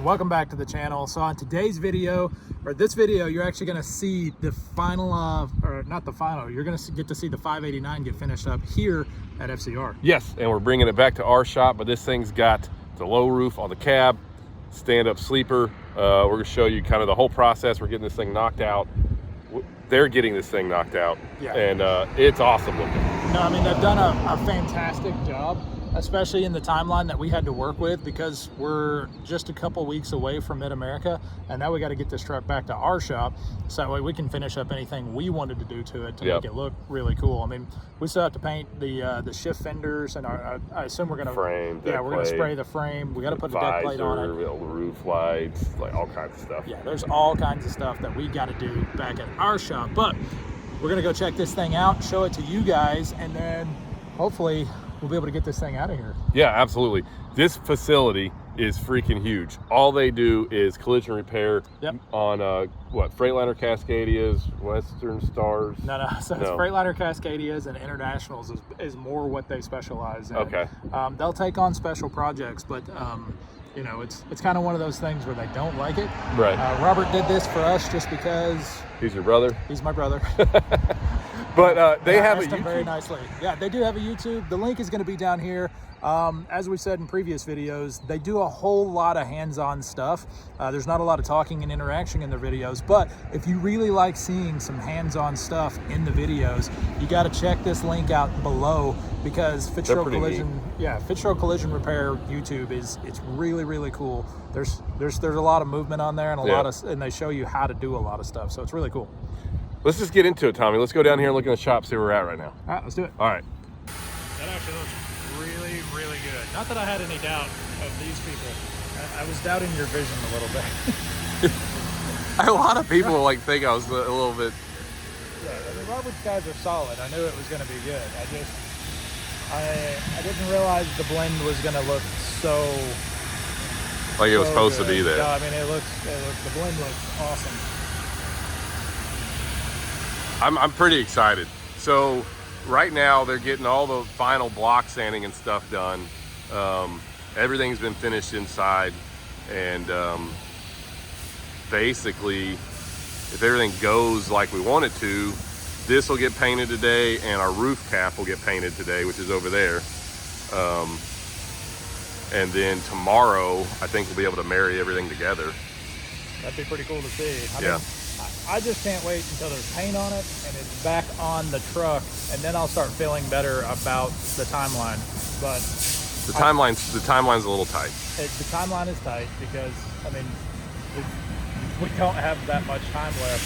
everyone, welcome back to the channel. So on today's video, or this video, you're actually going to see the final or not the final, you're going to get to see the 589 get finished up here at FCR. Yes, and we're bringing it back to our shop, but this thing's got the low roof on the cab, stand-up sleeper. We're going to show you kind of the whole process. We're getting this thing knocked out. They're getting this thing knocked out, yeah. And it's awesome looking. No, I mean, they've done a fantastic job, especially in the timeline that we had to work with, because we're just a couple weeks away from Mid-America, and now we got to get this truck back to our shop so that way we can finish up anything we wanted to do to it to make it look really cool. I mean, we still have to paint the shift fenders, and I assume we're gonna frame. Yeah, we're gonna spray the frame. We got to put a deck plate on it. The roof lights, like all kinds of stuff. Yeah, there's all kinds of stuff that we got to do back at our shop, but we're gonna go check this thing out, show it to you guys, and then hopefully we'll be able to get this thing out of here. Yeah, absolutely. This facility is freaking huge. All they do is collision repair on what, Freightliner Cascadias, Western Stars? No. So it's Freightliner Cascadias, and Internationals is more what they specialize in. Okay. They'll take on special projects, but you know, it's kind of one of those things where they don't like it. Right. Robert did this for us just because he's your brother. He's my brother. But they have a YouTube. Very nicely. Yeah, they do have a YouTube. The link is going to be down here. As we've said in previous videos, they do a whole lot of hands-on stuff. There's not a lot of talking and interaction in their videos, but if you really like seeing some hands-on stuff in the videos, you got to check this link out below, because Fitzgerald Collision, Fitzgerald Collision Repair YouTube it's really cool. There's a lot of movement on there, and and they show you how to do a lot of stuff, so it's really cool. Let's just get into it, Tommy. Let's go down here and look in the shop, see where we're at right now. All right, let's do it. All right. That actually looks really good. Not that I had any doubt of these people. I was doubting your vision a little bit. A lot of people think I was a little bit. Yeah, I mean, Robert's guys are solid. I knew it was going to be good. I didn't realize the blend was going to look so like it was supposed good. to be there. No, I mean, the blend looks awesome. I'm pretty excited. So right now they're getting all the final block sanding and stuff done. Everything's been finished inside, and basically, if everything goes like we want it to, this will get painted today, and our roof cap will get painted today, which is over there. And then tomorrow, I think we'll be able to marry everything together. That'd be pretty cool to see. I mean, yeah. I just can't wait until there's paint on it and it's back on the truck, and then I'll start feeling better about the timeline. But the timeline's a little tight. The timeline is tight because, I mean, we don't have that much time left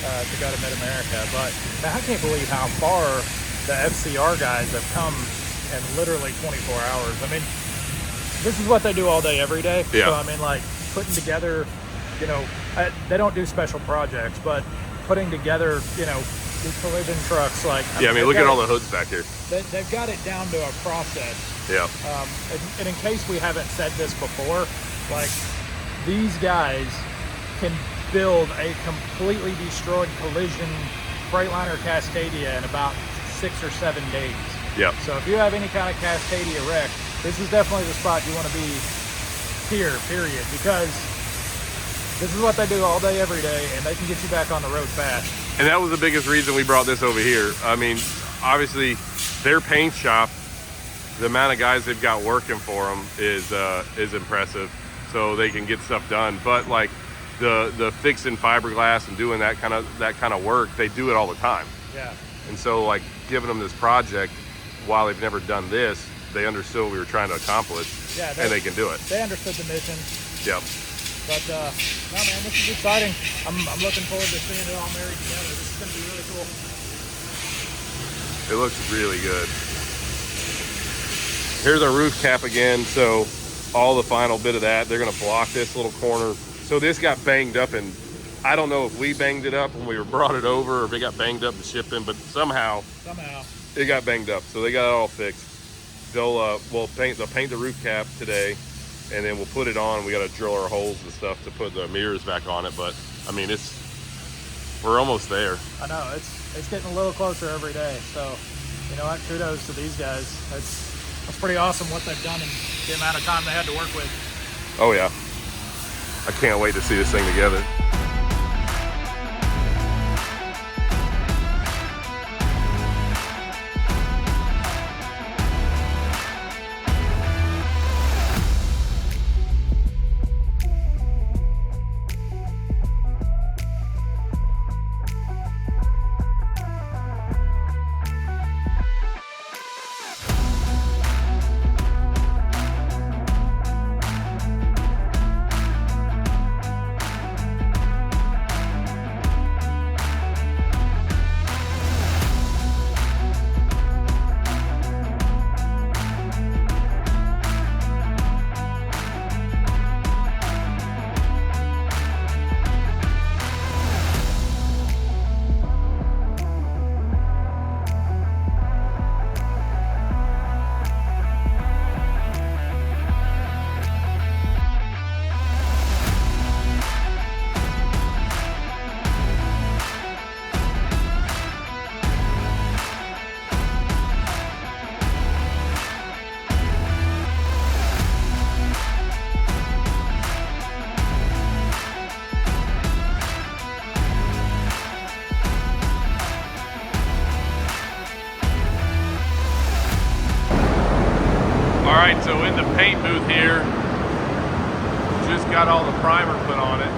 to go to Mid-America. But man, I can't believe how far the FCR guys have come in literally 24 hours. I mean, this is what they do all day, every day. Yeah. So, I mean, like, putting together, you know, they don't do special projects, but putting together, you know, these collision trucks, like... I mean, look at all the hoods back here. They've got it down to a process. Yeah. And in case we haven't said this before, like, these guys can build a completely destroyed collision Freightliner Cascadia in about 6 or 7 days. Yeah. So if you have any kind of Cascadia wreck, this is definitely the spot you want to be here, period, because this is what they do all day, every day, and they can get you back on the road fast. And that was the biggest reason we brought this over here. I mean, obviously, their paint shop, the amount of guys they've got working for them is impressive. So they can get stuff done. But like the fixing fiberglass and doing that kind of work, they do it all the time. Yeah. And so like giving them this project, while they've never done this, they understood what we were trying to accomplish. Yeah. And they can do it. They understood the mission. Yep. But, no, man, this is exciting. I'm looking forward to seeing it all married together. This is going to be really cool. It looks really good. Here's our roof cap again. So all the final bit of that, they're going to block this little corner. So this got banged up, and I don't know if we banged it up when we brought it over, or if it got banged up in shipping, but somehow it got banged up. So they got it all fixed. They'll paint the roof cap today, and then we'll put it on. We got to drill our holes and stuff to put the mirrors back on it. But I mean, we're almost there. I know it's getting a little closer every day. So, you know what? Kudos to these guys. That's pretty awesome what they've done in the amount of time they had to work with. Oh yeah. I can't wait to see this thing together. All right, so in the paint booth here, just got all the primer put on it.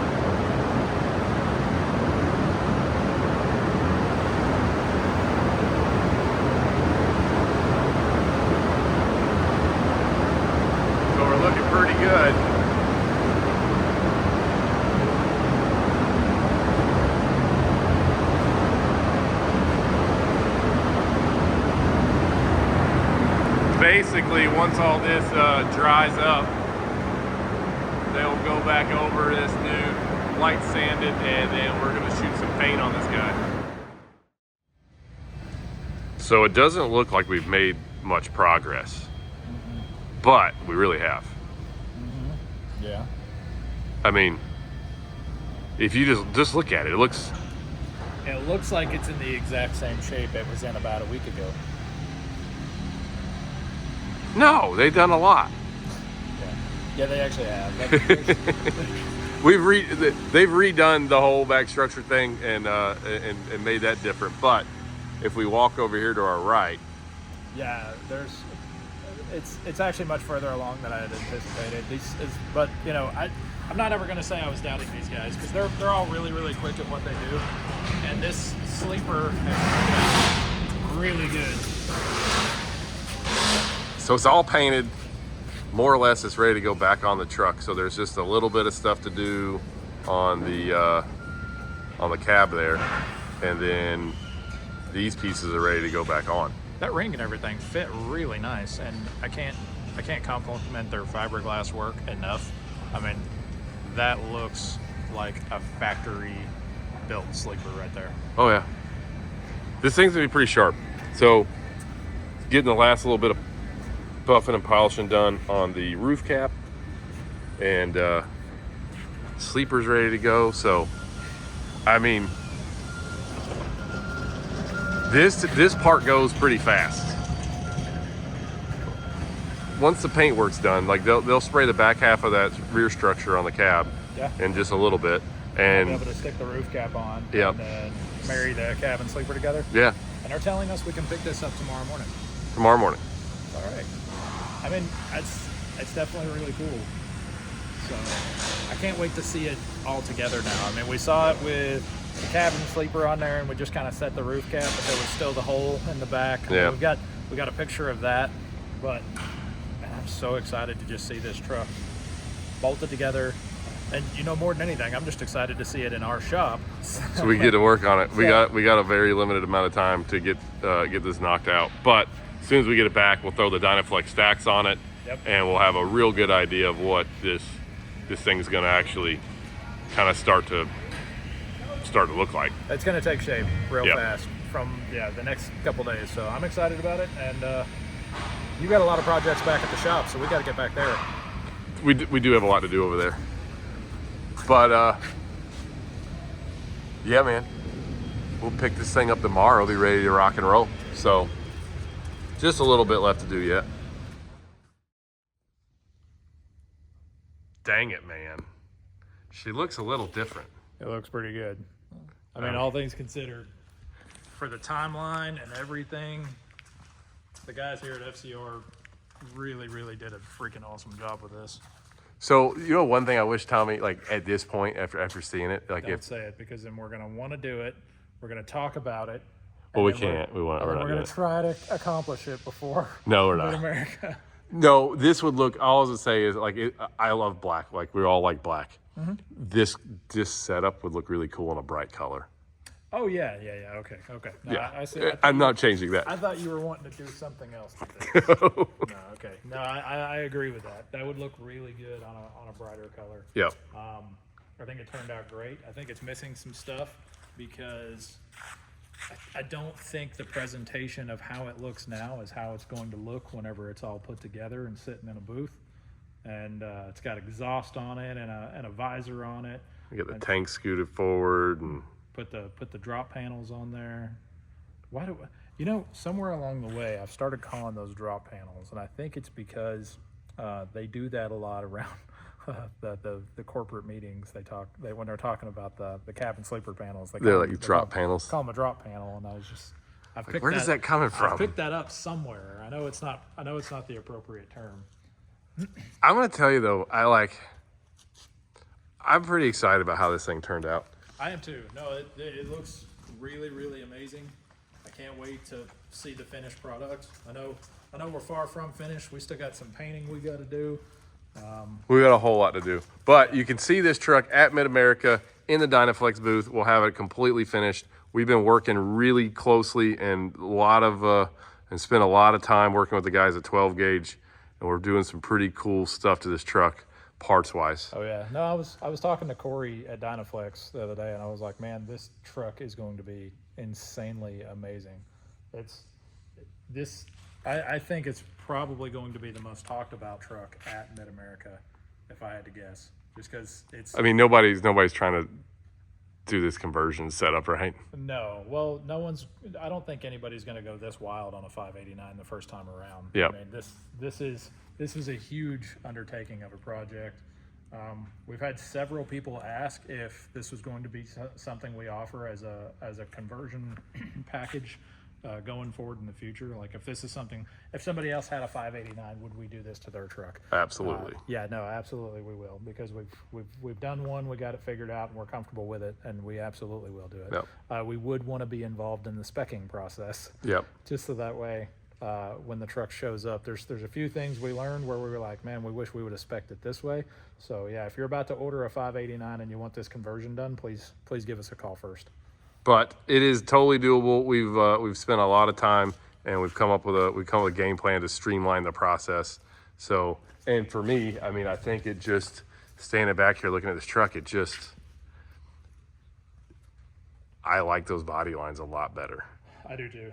So we're looking pretty good. Basically, once all this dries up, they'll go back over this new light sanded, and then we're going to shoot some paint on this guy. So it doesn't look like we've made much progress, but we really have. Yeah. I mean, if you just look at it, it looks like it's in the exact same shape it was in about a week ago. No, they've done a lot. Yeah, they actually have. They've redone the whole back structure thing and made that different. But if we walk over here to our right, yeah, it's actually much further along than I had anticipated. But you know, I'm not ever going to say I was doubting these guys, because they're all really, really quick at what they do, and this sleeper is really good. So it's all painted, more or less. It's ready to go back on the truck. So there's just a little bit of stuff to do on the cab there, and then these pieces are ready to go back on. That ring and everything fit really nice, and I can't compliment their fiberglass work enough. I mean, that looks like a factory built sleeper right there. Oh yeah, this thing's gonna be pretty sharp. So getting the last little bit of buffing and polishing done on the roof cap, and sleeper's ready to go. So I mean, this part goes pretty fast. Once the paint work's done, like they'll spray the back half of that rear structure on the cab, yeah, in just a little bit, and I'll be able to stick the roof cap on, yep, and then marry the cab and sleeper together. Yeah. And they're telling us we can pick this up tomorrow morning. Tomorrow morning. All right. I mean, it's definitely really cool. So I can't wait to see it all together now. I mean, we saw it with the cab and sleeper on there, and we just kind of set the roof cap, but there was still the hole in the back. Yeah. We got a picture of that, but man, I'm so excited to just see this truck bolted together. And you know, more than anything, I'm just excited to see it in our shop. So we get to work on it. We got a very limited amount of time to get this knocked out. But as soon as we get it back, we'll throw the Dynaflex stacks on it, yep, and we'll have a real good idea of what this thing's going to actually kind of start to look like. It's going to take shape real yep, fast from the next couple days. So I'm excited about it, and you got a lot of projects back at the shop, so we got to get back there. We do have a lot to do over there. But yeah, man, we'll pick this thing up tomorrow, be ready to rock and roll. So just a little bit left to do yet. Dang it, man. She looks a little different. It looks pretty good. I mean, all things considered, for the timeline and everything, the guys here at FCR really did a freaking awesome job with this. So, you know, one thing I wish Tommy, like at this point, after seeing it, like Don't say it, because then we're going to want to do it. We're going to talk about it. Well, we can't. We're going to try to accomplish it before. No, we're not. America. No, this would look. All I was gonna say is like I love black. Like we all like black. This setup would look really cool in a bright color. Oh yeah. Okay. No, Yeah, I see. I'm not changing that. I thought you were wanting to do something else with this. No, okay. No, I agree with that. That would look really good on a brighter color. Yep. I think it turned out great. I think it's missing some stuff because I don't think the presentation of how it looks now is how it's going to look whenever it's all put together and sitting in a booth. And it's got exhaust on it and a visor on it. You get the tank scooted forward and put the drop panels on there. Why do somewhere along the way I've started calling those drop panels, and I think it's because they do that a lot around the corporate meetings. When they're talking about the cabin sleeper panels, they're like drop panels. Call them a drop panel, and I picked where does that coming from? I picked that up somewhere. I know it's not the appropriate term. I'm gonna tell you though, I'm pretty excited about how this thing turned out. I am too. No, it looks really amazing. I can't wait to see the finished product. I know we're far from finished. We still got some painting we got to do. We got a whole lot to do, but you can see this truck at Mid-America in the Dynaflex booth. We'll have it completely finished. We've been working really closely and spent a lot of time working with the guys at 12 Gauge, and we're doing some pretty cool stuff to this truck parts wise. Oh yeah, no, I was talking to Corey at Dynaflex the other day, and I was like, man, this truck is going to be insanely amazing. I think it's probably going to be the most talked about truck at Mid-America, if I had to guess, just because it's. I mean, nobody's trying to do this conversion setup, right? No, well, no one's. I don't think anybody's going to go this wild on a 589 the first time around. Yeah. I mean, this is a huge undertaking of a project. We've had several people ask if this was going to be something we offer as a conversion package going forward in the future. Like if somebody else had a 589, would we do this to their truck? Absolutely. Yeah, no, absolutely we will, because we've done one, we got it figured out, and we're comfortable with it, and we absolutely will do it. Yep. We would want to be involved in the speccing process. Yep. Just so that way, when the truck shows up, there's a few things we learned where we were like, man, we wish we would have spec'd it this way. So yeah, if you're about to order a 589 and you want this conversion done, please give us a call first. But it is totally doable. We've spent a lot of time, and we've come up with a game plan to streamline the process. So, and for me, I mean, I think it just standing back here looking at this truck, I like those body lines a lot better. I do too.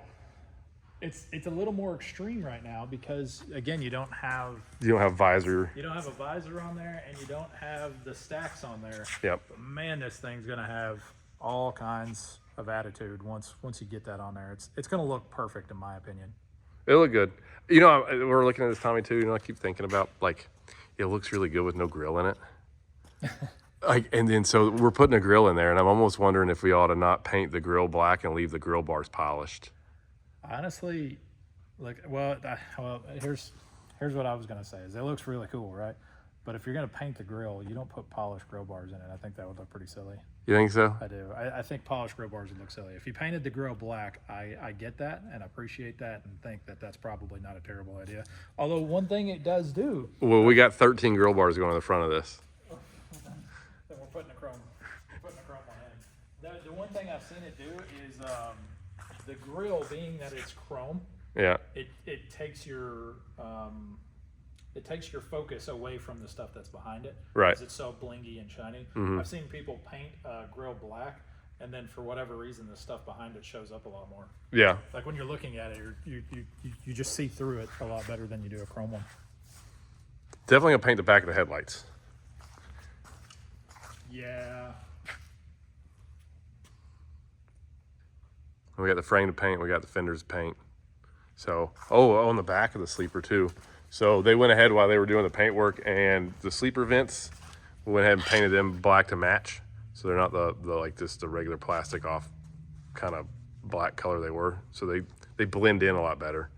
It's a little more extreme right now because, again, you don't have visor. You don't have a visor on there, and you don't have the stacks on there. Yep. But man, this thing's gonna have all kinds of attitude once you get that on there. It's gonna look perfect in my opinion. It look good. You know, we're looking at this Tommy too. You know, I keep thinking about like it looks really good with no grill in it. And then so we're putting a grill in there, and I'm almost wondering if we ought to not paint the grill black and leave the grill bars polished. Honestly, here's what I was gonna say. Is it looks really cool, right? But if you're gonna paint the grill, you don't put polished grill bars in it. I think that would look pretty silly. You think so? I do. I think polished grill bars would look silly. If you painted the grill black, I get that and appreciate that and think that that's probably not a terrible idea. Although one thing it does do. Well, we got 13 grill bars going on the front of this. Then we're putting a chrome one in. The one thing I've seen it do is the grill, being that it's chrome. Yeah. It takes your focus away from the stuff that's behind it. Right. Because it's so blingy and shiny. Mm-hmm. I've seen people paint grill black, and then for whatever reason, the stuff behind it shows up a lot more. Yeah. Like when you're looking at it, you just see through it a lot better than you do a chrome one. Definitely gonna paint the back of the headlights. Yeah. We got the frame to paint. We got the fenders to paint. So, on the back of the sleeper too. So they went ahead while they were doing the paint work, and the sleeper vents We went ahead and painted them black to match, so they're not the like just the regular plastic off kind of black color they were. So they blend in a lot better.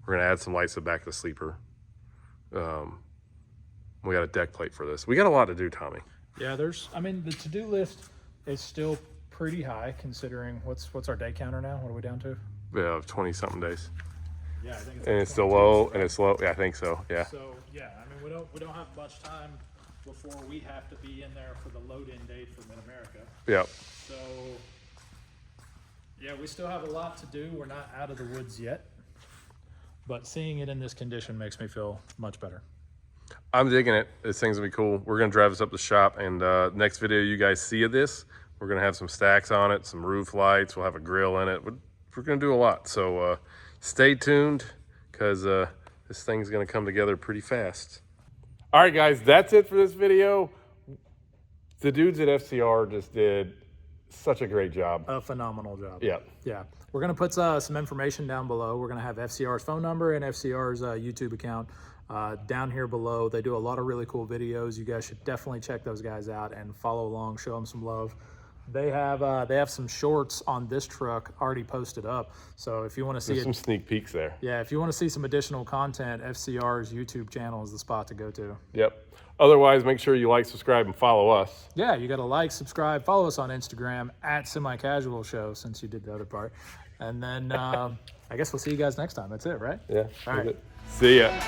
We're gonna add some lights to the back of the sleeper. We got a deck plate for this. We got a lot to do, Tommy. Yeah, I mean, the to-do list is still pretty high considering what's our day counter now? What are we down to? Yeah, 20 something days. Yeah, I think it's And it's still low, and it's low. Yeah, I think so. Yeah. So yeah, I mean, we don't have much time before we have to be in there for the load-in date for Mid-America. Yep. So yeah, we still have a lot to do. We're not out of the woods yet, but seeing it in this condition makes me feel much better. I'm digging it. This thing's gonna be cool. We're gonna drive this up the shop, and next video you guys see of this, we're gonna have some stacks on it, some roof lights. We'll have a grill in it. We're gonna do a lot. So stay tuned, because this thing's gonna come together pretty fast. All right, guys, that's it for this video. The dudes at FCR just did such a great job. A phenomenal job. Yeah. Yeah. We're going to put some information down below. We're going to have FCR's phone number and FCR's YouTube account down here below. They do a lot of really cool videos. You guys should definitely check those guys out and follow along, show them some love. They have some shorts on this truck already posted up. So if you want to see some sneak peeks there. Yeah, if you want to see some additional content, FCR's YouTube channel is the spot to go to. Yep. Otherwise, make sure you like, subscribe, and follow us. Yeah, you got to like, subscribe, follow us on Instagram at Semi-Casual Show, since you did the other part. And then I guess we'll see you guys next time. That's it, right? Yeah. All right. See ya.